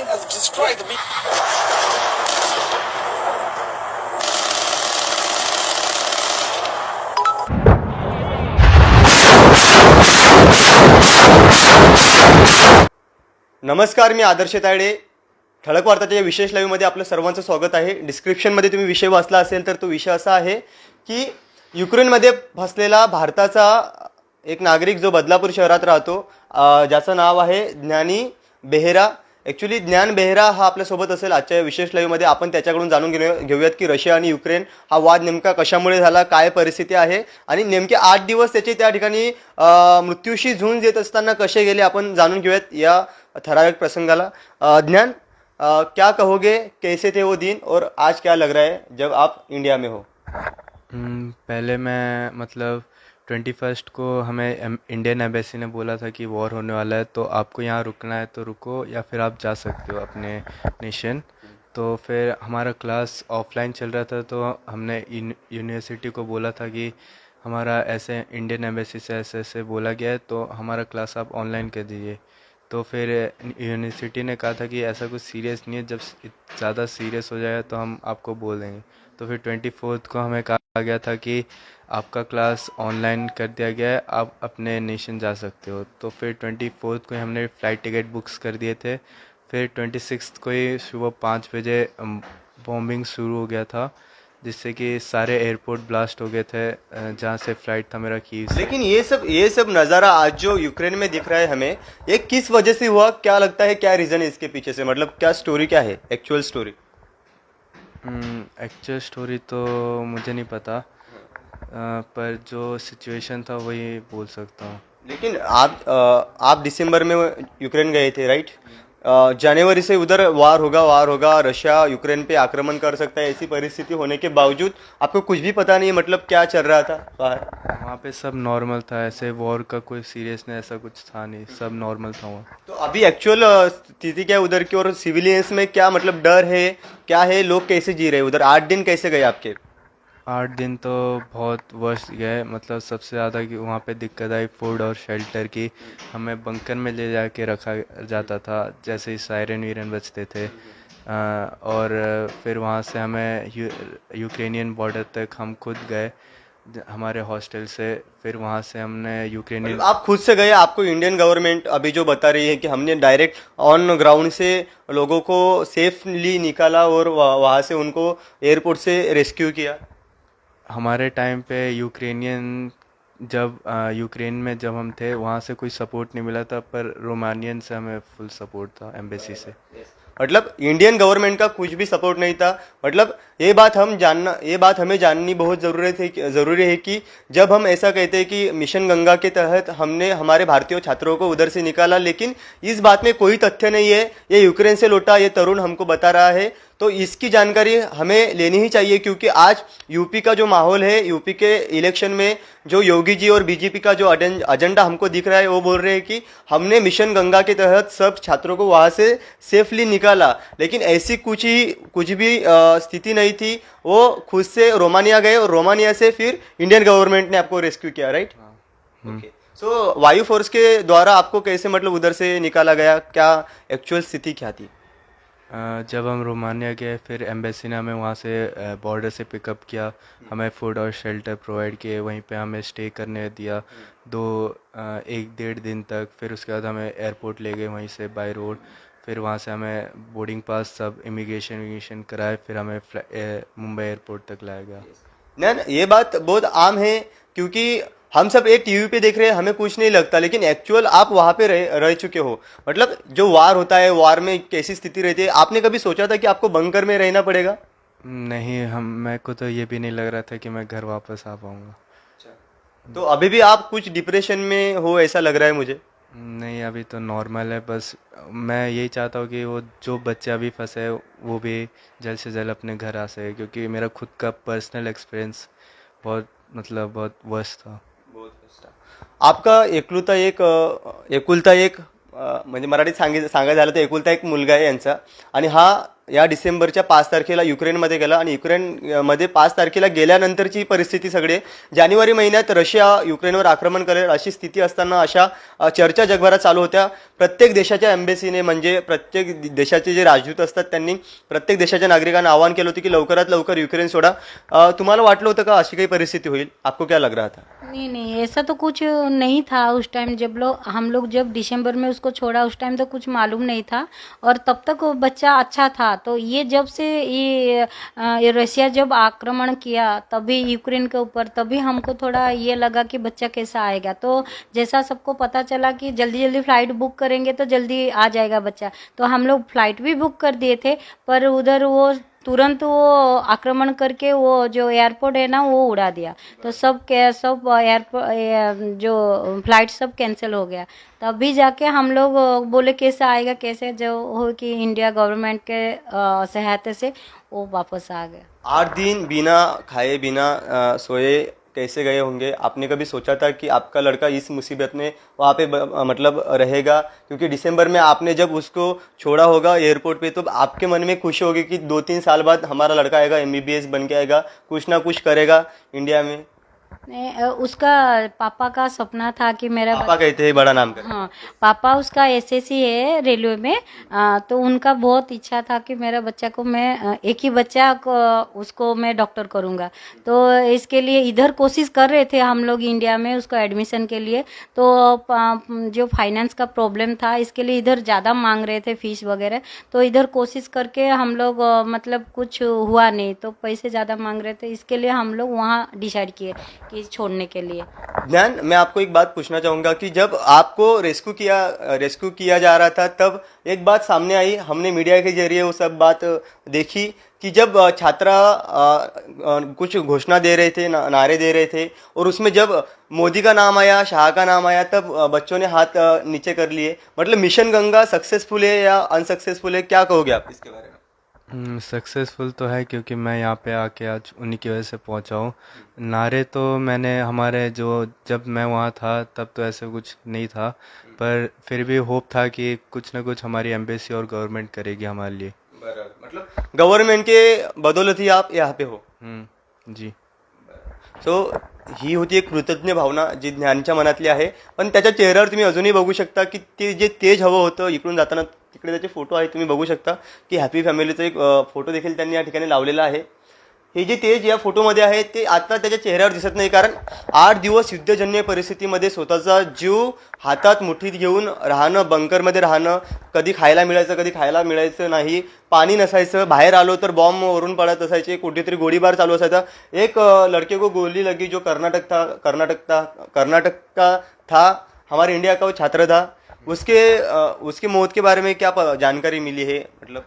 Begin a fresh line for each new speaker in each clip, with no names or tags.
has destroyed me.
नमस्कार, मी आदर्श तायडे. ठळक वार्ताच्या या विशेष लाईव्हमध्ये आपलं सर्वांचं स्वागत आहे. डिस्क्रिप्शनमध्ये तुम्ही विषय वाचला असेल तर तो विषय असा आहे की युक्रेनमध्ये फसलेला भारताचा एक नागरिक जो बदलापूर शहरात राहतो, ज्याचं नाव आहे ज्ञानी बेहेरा. ॲक्च्युली ज्ञान बेहेरा हा आपल्यासोबत असेल आजच्या या विशेष लाईव्हमध्ये. आपण त्याच्याकडून जाणून घेऊयात की रशिया आणि युक्रेन हा वाद नेमका कशामुळे झाला, काय परिस्थिती आहे आणि नेमके 8 दिवस त्याचे त्या ठिकाणी मृत्यूशी झुंज देत असताना कसे गेले आपण जाणून घेऊयात या ठराविक प्रसंगाला. ज्ञान, क्या कहोगे, कैसे थे वो दिन और आज क्या लग रहा है जब आप इंडिया में हो?
पहले मैं मतलब 21 को हमें इंडियन एम्बेसी ने बोला था कि वॉर होने वाला है, तो आपको यहाँ रुकना है तो रुको या फिर आप जा सकते हो अपने नेशन. तो फिर हमारा क्लास ऑफलाइन चल रहा था, तो हमने यूनिवर्सिटी को बोला था कि हमारा ऐसे इंडियन एम्बेसी से ऐसे ऐसे बोला गया है, तो हमारा क्लास आप ऑनलाइन कर दीजिए. तो फिर यूनिवर्सिटी ने कहा था कि ऐसा कुछ सीरियस नहीं है, जब ज़्यादा सीरियस हो जाएगा तो हम आपको बोल देंगे. तो फिर 24 को हमें कहा गया था कि आपका क्लास ऑनलाइन कर दिया गया है, आप अपने नेशन जा सकते हो. तो फिर 24 को ही हमने फ़्लाइट टिकट बुक्स कर दिए थे. फिर 26 को ही सुबह 5 बजे बॉम्बिंग शुरू हो गया था, जिससे कि सारे एयरपोर्ट ब्लास्ट हो गए थे जहाँ से फ़्लाइट था मेरा कीव से.
लेकिन ये सब नज़ारा आज जो यूक्रेन में दिख रहा है हमें, ये किस वजह से हुआ? क्या लगता है, क्या रीज़न है इसके पीछे से? मतलब क्या स्टोरी, क्या है एक्चुअल स्टोरी?
एक्चुअल स्टोरी तो मुझे नहीं पता, पर जो सिचुएशन था वही बोल सकता हूँ.
लेकिन आप दिसंबर में यूक्रेन गए थे, राइट? जनवरी से उधर वार होगा, रशिया यूक्रेन पे आक्रमण कर सकता है, ऐसी परिस्थिति होने के बावजूद आपको कुछ भी पता नहीं, मतलब क्या चल रहा था बाहर?
वहाँ पे सब नॉर्मल था, ऐसे वॉर का कोई सीरियस नहीं, ऐसा कुछ था नहीं, सब नॉर्मल था वहाँ.
तो अभी एक्चुअल स्थिति क्या है उधर की, और सिविलियंस में क्या मतलब डर है, क्या है, लोग कैसे जी रहे हैं उधर? 8 दिन कैसे गए आपके?
8 दिन तो बहुत वर्स्ट गए, मतलब सबसे ज़्यादा कि वहाँ पे दिक्कत आई फूड और शेल्टर की. हमें बंकर में ले जाके रखा जाता था, जैसे ही सायरन वीरन बजते थे. और फिर वहाँ से हमें यूक्रेनियन बॉर्डर तक हम खुद गए हमारे हॉस्टल से. फिर वहाँ से हमने यूक्रेनियन,
मतलब आप खुद से गए? आपको इंडियन गवर्नमेंट अभी जो बता रही है कि हमने डायरेक्ट ऑन ग्राउंड से लोगों को सेफली निकाला और वहाँ से उनको एयरपोर्ट से रेस्क्यू किया?
हमारे टाइम पे यूक्रेन में जब हम थे वहाँ से कोई सपोर्ट नहीं मिला था, पर रोमानियन से हमें फुल सपोर्ट था एम्बेसी से.
मतलब इंडियन गवर्नमेंट का कुछ भी सपोर्ट नहीं था. मतलब ये बात हमें जाननी बहुत ज़रूरी है कि जब हम ऐसा कहते हैं कि मिशन गंगा के तहत हमने हमारे भारतीय छात्रों को उधर से निकाला, लेकिन इस बात में कोई तथ्य नहीं है. ये यूक्रेन से लौटा ये तरुण हमको बता रहा है, तो इसकी जानकारी हमें लेनी ही चाहिए, क्योंकि आज यूपी का जो माहौल है, यूपी के इलेक्शन में जो योगी जी और बीजेपी का जो एजेंडा हमको दिख रहा है, वो बोल रहे हैं कि हमने मिशन गंगा के तहत सब छात्रों को वहाँ से सेफली निकाला, लेकिन ऐसी कुछ भी स्थिति नहीं थी. वो खुद से रोमानिया गए और रोमानिया से फिर इंडियन गवर्नमेंट ने आपको रेस्क्यू किया, राइट? ओके. सो वायु फोर्स के द्वारा आपको कैसे मतलब उधर से निकाला गया, क्या एक्चुअल स्थिति क्या थी?
जब हम रोमानिया गए, फिर एम्बेसी ने हमें वहाँ से बॉर्डर से पिकअप किया, हमें फूड और शेल्टर प्रोवाइड किए, वहीं पे हमें स्टे करने दिया 1-1.5 दिन तक. फिर उसके बाद हमें एयरपोर्ट ले गए वहीं से बाय रोड. फिर वहाँ से हमें बोर्डिंग पास सब इमिग्रेशन कराए, फिर हमें मुंबई एयरपोर्ट तक लाया गया.
ना, ये बात बहुत आम है, क्योंकि हम सब एक टीवी पे देख रहे हैं, हमें कुछ नहीं लगता, लेकिन एक्चुअल आप वहाँ पे रह चुके हो. मतलब जो वार होता है, वार में कैसी स्थिति रहती है, आपने कभी सोचा था कि आपको बंकर में रहना पड़ेगा?
नहीं, मेरे को तो ये भी नहीं लग रहा था कि मैं घर वापस आ पाऊँगा.
तो अभी भी आप कुछ डिप्रेशन में हो ऐसा लग रहा है मुझे.
नहीं, अभी तो नॉर्मल है. बस मैं यही चाहता हूँ कि वो जो बच्चे अभी फंसे हैं वो भी जल्द से जल्द अपने घर आ सके, क्योंकि मेरा खुद का पर्सनल एक्सपिरियंस बहुत वर्स्ट था.
आपका एकुलता एक म्हणजे मराठीत सांगायचं झालं तर एकुलता एक मुलगा आहे यांचा, आणि हा या डिसेंबरच्या 5 तारखेला युक्रेनमध्ये गेला आणि युक्रेनमध्ये 5 तारखेला गेल्यानंतरची परिस्थिती सगळे जानेवारी महिन्यात रशिया युक्रेनवर आक्रमण करेल अशी स्थिती असताना अशा चर्चा जगभरात चालू होत्या. प्रत्येक देशाच्या एम्बेसीने म्हणजे प्रत्येक देशाचे जे राजदूत असतात त्यांनी प्रत्येक देशाच्या नागरिकांना आवाहन केलं होतं की लवकरात लवकर युक्रेन सोडा. तुम्हाला वाटलं होतं का अशी काही परिस्थिती होईल? आपको क्या लग रहा था?
नहीं नहीं, ऐसा तो कुछ नहीं था उस टाइम. हम लोग जब दिसंबर में उसको छोड़ा उस टाइम तो कुछ मालूम नहीं था और तब तक वो बच्चा अच्छा था. तो ये जब से ये रशिया जब आक्रमण किया तभी यूक्रेन के ऊपर, तभी हमको थोड़ा ये लगा कि बच्चा कैसा आएगा. तो जैसा सबको पता चला कि जल्दी जल्दी फ्लाइट बुक करेंगे तो जल्दी आ जाएगा बच्चा, तो हम लोग फ्लाइट भी बुक कर दिए थे. पर उधर वो तुरंत वो आक्रमण करके वो जो एयरपोर्ट है ना वो उड़ा दिया. तो सब एयरपोर्ट जो फ्लाइट सब कैंसिल हो गया. तभी जाके हम लोग बोले कैसे आएगा, कैसे जो हो कि इंडिया गवर्नमेंट के सहायता से वो वापस आ गया.
8 दिन बिना खाए बिना सोए कैसे गए होंगे? आपने कभी सोचा था कि आपका लड़का इस मुसीबत में वहाँ पे मतलब रहेगा? क्योंकि दिसंबर में आपने जब उसको छोड़ा होगा एयरपोर्ट पे तो आपके मन में खुशी होगी कि 2-3 साल बाद हमारा लड़का आएगा, एमबीबीएस बन के आएगा, कुछ ना कुछ करेगा इंडिया में.
उसका पापा का सपना था कि मेरा
पापा कहते हैं बड़ा नाम कर.
हाँ, पापा उसका एसएससी है रेलवे में. तो उनका बहुत इच्छा था कि मेरा बच्चा को मैं एक ही बच्चा को उसको मैं डॉक्टर करूँगा. तो इसके लिए इधर कोशिश कर रहे थे हम लोग इंडिया में उसको एडमिशन के लिए. तो जो फाइनेंस का प्रॉब्लम था इसके लिए इधर ज़्यादा मांग रहे थे फीस वगैरह. तो इधर कोशिश करके हम लोग मतलब कुछ हुआ नहीं, तो पैसे ज़्यादा मांग रहे थे, इसके लिए हम लोग वहाँ डिसाइड किए कि छोड़ने के लिए.
ज्ञान, मैं आपको एक बात पूछना चाहूँगा कि जब आपको रेस्क्यू किया जा रहा था तब एक बात सामने आई, हमने मीडिया के जरिए वो सब बात देखी कि जब छात्रा कुछ घोषणा दे रहे थे, नारे दे रहे थे और उसमें जब मोदी का नाम आया, शाह का नाम आया तब बच्चों ने हाथ नीचे कर लिए. मतलब मिशन गंगा सक्सेसफुल है या अनसक्सेसफुल है, क्या कहोगे आप इसके बारे में?
सक्सेसफुल तो है क्योंकि मैं यहाँ पे आके आज उन्हीं की वजह से पहुँचा हूँ. नारे तो मैंने हमारे जो जब मैं वहाँ था तब तो ऐसे कुछ नहीं था, पर फिर भी होप था कि कुछ ना कुछ हमारी एम्बेसी और गवर्नमेंट करेगी हमारे लिए.
बराबर, मतलब गव्हर्नमेंट के बदौलत ही आप यहाँ पे हो.
जी.
सो ही होती एक कृतज्ञ भावना जी ज्ञानच्या मनातली आहे. पण त्याच्या चेहऱ्यावर तुम्ही अजूनही बघू शकता की ते जे तेज हवं होतं इकडून जाताना, तिकडे त्याचे फोटो आहे तुम्ही बघू शकता की हॅपी फॅमिलीचा एक फोटो देखील त्यांनी या ठिकाणी लावलेला आहे. हे जे तेज या फोटोमध्ये आहे ते आता त्याच्या चेहऱ्यावर दिसत नाही, कारण 8 दिवस युद्धजन्य परिस्थितीमध्ये स्वतःचा जीव हातात मुठीत घेऊन राहणं, बंकरमध्ये राहणं, कधी खायला मिळायचं कधी खायला मिळायचं नाही, पाणी नसायचं, बाहेर आलो तर बॉम्ब वरून पडत असायचे, कुठेतरी गोळीबार चालू असायचा. एक लड़के को गोली लगी जो कर्नाटक का था, हमारे इंडिया का वो छात्र था. उसके मौत के बारे में क्या जानकारी मिली है? मतलब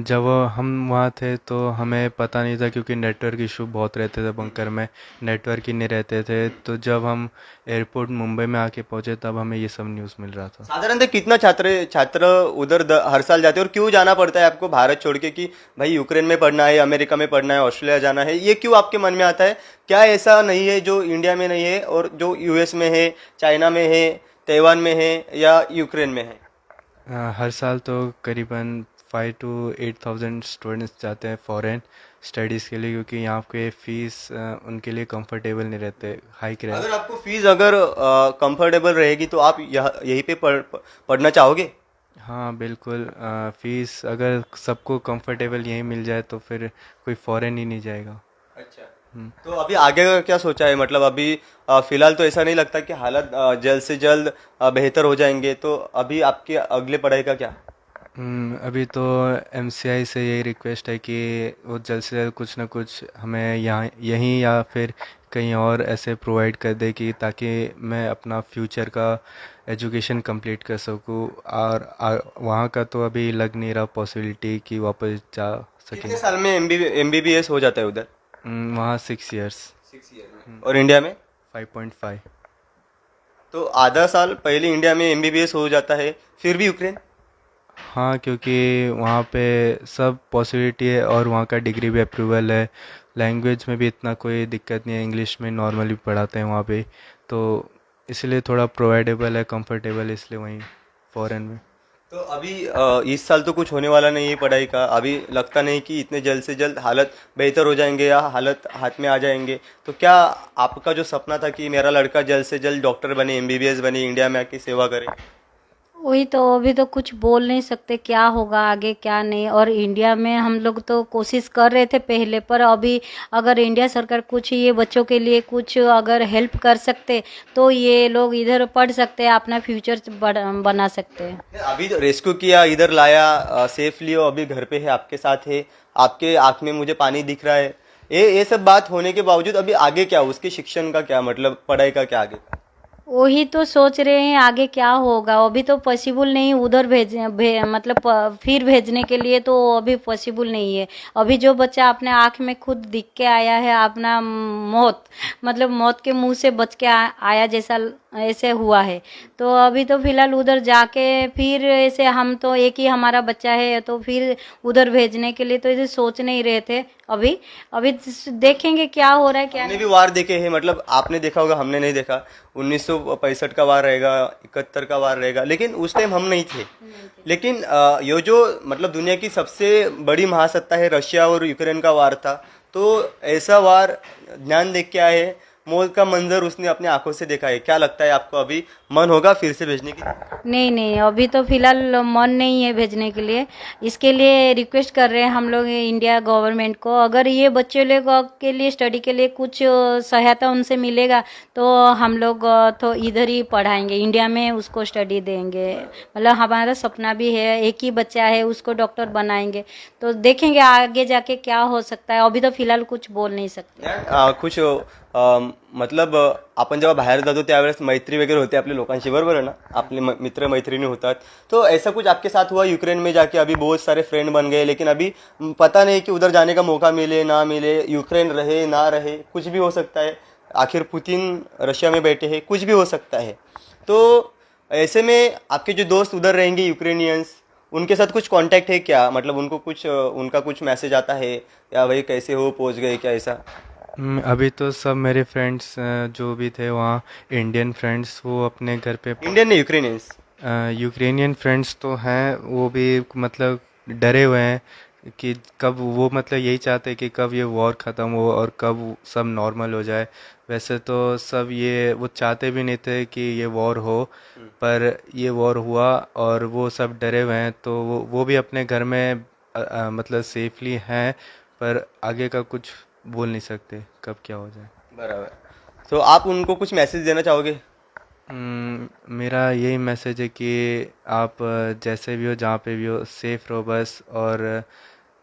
जब हम वहाँ थे तो हमें पता नहीं था क्योंकि नेटवर्क इशू बहुत रहते थे बंकर में, नेटवर्क ही नहीं रहते थे. तो जब हम एयरपोर्ट मुंबई में आके पहुँचे तब हमें ये सब न्यूज़ मिल रहा था.
साधारणतः कितना छात्र उधर हर साल जाते हैं और क्यों जाना पड़ता है आपको भारत छोड़ के कि भाई यूक्रेन में पढ़ना है, अमेरिका में पढ़ना है, ऑस्ट्रेलिया जाना है, ये क्यों आपके मन में आता है? क्या ऐसा नहीं है जो इंडिया में नहीं है और जो यूएस में है, चाइना में है, ताइवान में है या यूक्रेन में है?
हर साल तो करीबन 5 to 8,000 स्टूडेंट्स जाते हैं फॉरेन स्टडीज़ के लिए, क्योंकि यहाँ पे फीस उनके लिए कंफर्टेबल नहीं रहते, हाइक रहते.
अगर आपको फीस अगर कंफर्टेबल रहेगी तो आप यहीं पे पढ़ना चाहोगे?
हाँ बिल्कुल. फीस अगर सबको कंफर्टेबल यहीं मिल जाए तो फिर कोई फॉरेन ही नहीं जाएगा.
अच्छा, तो अभी आगे का क्या सोचा है? मतलब अभी फिलहाल तो ऐसा नहीं लगता कि हालत जल्द से जल्द बेहतर हो जाएंगे, तो अभी आपकी अगले पढ़ाई का क्या?
अभी तो एमसीआई से यही रिक्वेस्ट है कि वो जल्द से जल्द कुछ ना कुछ हमें यहाँ यहीं या फिर कहीं और ऐसे प्रोवाइड कर दे कि ताकि मैं अपना फ्यूचर का एजुकेशन कंप्लीट कर सकूँ. और वहाँ का तो अभी लग नहीं रहा पॉसिबिलिटी कि वापस जा
कितने
सकें.
साल में एमबीबीएस हो जाता है उधर?
वहाँ 6 years.
6 ईयर में. और इंडिया में
5.5.
तो आधा साल पहले इंडिया में एमबीबीएस हो जाता है, फिर भी यूक्रेन?
हाँ क्योंकि वहाँ पे सब पॉसिबिलिटी है और वहाँ का डिग्री भी अप्रूवल है, लैंग्वेज में भी इतना कोई दिक्कत नहीं है, इंग्लिश में नॉर्मली पढ़ाते हैं वहाँ पे, तो इसलिए थोड़ा प्रोवाइडेबल है, कंफर्टेबल, इसलिए वहीं फॉरेन में.
तो अभी इस साल तो कुछ होने वाला नहीं है पढ़ाई का, अभी लगता नहीं कि इतने जल्द से जल्द हालत बेहतर हो जाएंगे या हालत हाथ में आ जाएंगे। तो क्या आपका जो सपना था कि मेरा लड़का जल्द से जल्द डॉक्टर बने, एमबीबीएस बने, इंडिया में आके सेवा करे?
वही तो, अभी तो कुछ बोल नहीं सकते क्या होगा आगे क्या नहीं। और इंडिया में हम लोग तो कोशिश कर रहे थे पहले, पर अभी अगर इंडिया सरकार कुछ ये बच्चों के लिए कुछ अगर हेल्प कर सकते तो ये लोग इधर पढ़ सकते हैं, अपना फ्यूचर बना सकते हैं।
अभी तो रेस्क्यू किया, इधर लाया, सेफ लियो, अभी घर पे है, आपके साथ है, आपके आँख में मुझे पानी दिख रहा है। ये सब बात होने के बावजूद अभी आगे क्या, उसके शिक्षण का क्या मतलब, पढ़ाई का क्या आगे?
वही तो सोच रहे हैं आगे क्या होगा। अभी तो पॉसिबल नहीं उधर मतलब फिर भेजने के लिए तो अभी पॉसिबल नहीं है। अभी जो बच्चा अपने आँख में खुद दिख के आया है, अपना मौत मतलब मौत के मुंह से बच के आया जैसा ऐसे हुआ है, तो अभी तो फिलहाल उधर जाके फिर ऐसे हम तो एक ही हमारा बच्चा है तो फिर उधर भेजने के लिए तो इसे सोच नहीं रहे थे। अभी अभी देखेंगे क्या हो रहा है क्या
हमने भी वार देखे हैं, मतलब आपने देखा होगा, हमने नहीं देखा। 1965 का वार रहेगा, 71 का वार रहेगा, लेकिन उस टाइम हम नहीं थे। लेकिन ये जो मतलब दुनिया की सबसे बड़ी महासत्ता है, रशिया और यूक्रेन का वार था, तो ऐसा वार ध्यान देख के आए हैं, मौत का मंजर उसने अपनी आंखों से देखा है। क्या लगता है आपको, अभी मन होगा फिर से भेजने की?
नहीं नहीं, अभी तो फिलहाल मन नहीं है भेजने के लिए। इसके लिए रिक्वेस्ट कर रहे हैं हम लोग इंडिया गवर्नमेंट को, अगर ये बच्चे लोग के लिए स्टडी के लिए कुछ सहायता उनसे मिलेगा तो हम लोग तो इधर ही पढ़ाएंगे, इंडिया में उसको स्टडी देंगे। मतलब हमारा सपना भी है, एक ही बच्चा है, उसको डॉक्टर बनाएंगे। तो देखेंगे आगे जाके क्या हो सकता है, अभी तो फिलहाल कुछ बोल नाही सकते।
कुछ मतलब आपण जेव्हा बाहेर जातो त्यावेळेस मैत्री वगैरे होते आपल्या लोकांशी, बरोबर है ना, आपले मित्र मैत्रिणी होतात। तो ऐसा कुछ आपके साथ हुआ यूक्रेन में जाके? अभी बहुत सारे फ्रेंड बन गए, लेकिन अभी पता नहीं कि उधर जाने का मौका मिले ना मिले, यूक्रेन रहे ना रहे, कुछ भी हो सकता है। आखिर पुतिन रशिया में बैठे हैं, कुछ भी हो सकता है। तो ऐसे में आपके जो दोस्त उधर रहेंगे यूक्रेनियंस, उनके साथ कुछ कांटेक्ट है क्या? मतलब उनको कुछ उनका कुछ मैसेज आता है या भाई कैसे हो, पहुंच गए क्या, ऐसा?
अभी तो सब मेरे फ्रेंड्स जो भी थे वहाँ, इंडियन फ्रेंड्स, वो अपने घर पे
इंडियन ने यूक्रेनियंस?
यूक्रेनियन फ्रेंड्स तो हैं, वो भी मतलब डरे हुए हैं कि कब वो मतलब यही चाहते हैं कि कब ये वॉर ख़त्म हो और कब सब नॉर्मल हो जाए। वैसे तो सब ये वो चाहते भी नहीं थे कि ये वॉर हो, पर ये वॉर हुआ और वो सब डरे हुए हैं। तो वो भी अपने घर में मतलब सेफली हैं, पर आगे का कुछ बोल नहीं सकते कब क्या हो जाए।
बराबर। तो आप उनको कुछ मैसेज देना चाहोगे?
मेरा यही मैसेज है कि आप जैसे भी हो, जहाँ पे भी हो, सेफ रहो बस। और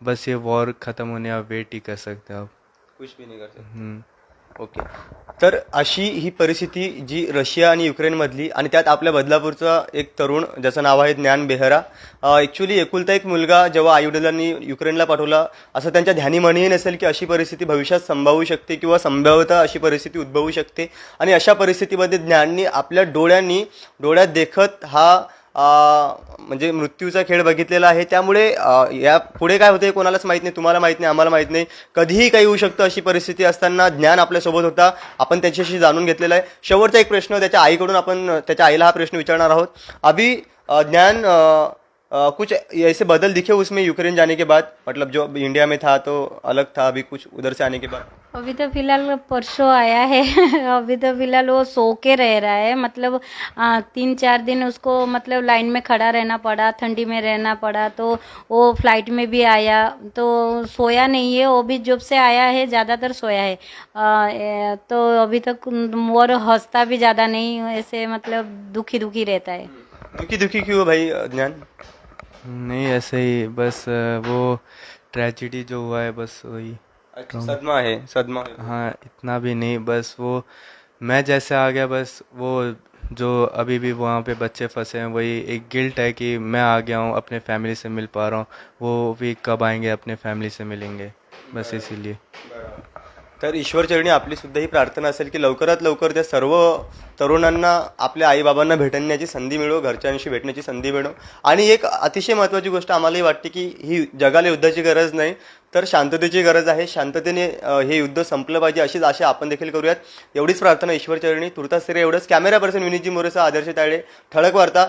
बस ये वॉर ख़त्म होने आप वेट ही कर सकते हो आप।
कुछ भी नहीं कर सकते।
हम्म,
ओके। तर अशी ही परिस्थिती जी रशिया आणि युक्रेनमधली, आणि त्यात आपल्या बदलापूरचा एक तरुण ज्याचं नाव आहे ज्ञान बेहरा, ॲक्च्युली एकुलता एक मुलगा जेव्हा आईवडिलांनी युक्रेनला पाठवला, असं त्यांच्या ध्यानी म्हणही नसेल की अशी परिस्थिती भविष्यात संभावू शकते किंवा संभाव्यतः अशी परिस्थिती उद्भवू शकते। आणि अशा परिस्थितीमध्ये ज्ञाननी आपल्या डोळ्यात देखत हा म्हणजे मृत्यूचा खेळ बघितलेला आहे। त्यामुळे या पुढे काय होते कोणालाच माहीत नाही, तुम्हाला माहीत नाही, आम्हाला माहीत नाही, कधीही काही होऊ शकतं। अशी परिस्थिती असताना ज्ञान आपल्यासोबत होता, आपण त्याच्याशी जाणून घेतलेला आहे। शेवटचा एक प्रश्न त्याच्या आईकडून, आपण त्याच्या आईला हा प्रश्न विचारणार आहोत। अभी ज्ञान कुछ ऐसे बदल दिखे उसमें यूक्रेन जाने के बाद, मतलब जो इंडिया में था तो अलग था, अभी कुछ उधर से आने के बाद?
अभी तो फिलहाल परसों आया है अभी तो फिलहाल वो सो के रह रहा है, मतलब 3-4 दिन उसको मतलब लाइन में खड़ा रहना पड़ा, ठंडी में रहना पड़ा, तो वो फ्लाइट में भी आया तो सोया नहीं है। वो भी जब से आया है ज़्यादातर सोया है, तो अभी तक और हंसता भी ज़्यादा नहीं, ऐसे मतलब दुखी दुखी रहता है।
दुखी दुखी क्यों भाई ज्ञान?
नहीं ऐसे ही बस वो ट्रेजिडी जो हुआ है बस वही।
अच्छा, सदमा है, सदमा है।
हाँ, इतना भी नहीं, बस वो मैं जैसे आ गया, बस वो जो अभी भी वहाँ पे बच्चे फंसे हैं, वही एक गिल्ट है कि मैं आ गया हूँ, अपने फैमिली से मिल पा रहा हूँ, वो भी कब आएंगे अपने फैमिली से मिलेंगे, बस इसीलिए।
तर ईश्वरचरणी आपली सुद्धा ही प्रार्थना असेल की लवकरात लवकर त्या सर्व तरुणांना आपल्या आईबाबांना भेटण्याची संधी मिळो, घरच्यांशी भेटण्याची संधी मिळो। आणि एक अतिशय महत्त्वाची गोष्ट आम्हालाही वाटते की ही जगाला युद्धाची गरज नाही, तर शांततेची गरज आहे। शांततेने हे युद्ध संपलं पाहिजे, अशीच आशा आपण देखील करूयात। एवढीच प्रार्थना ईश्वरचरणी। तुर्तास एवढंच। कॅमेरा पर्सन विनीतजी मोरेसह आदर्श तायडे, ठळक वार्ता।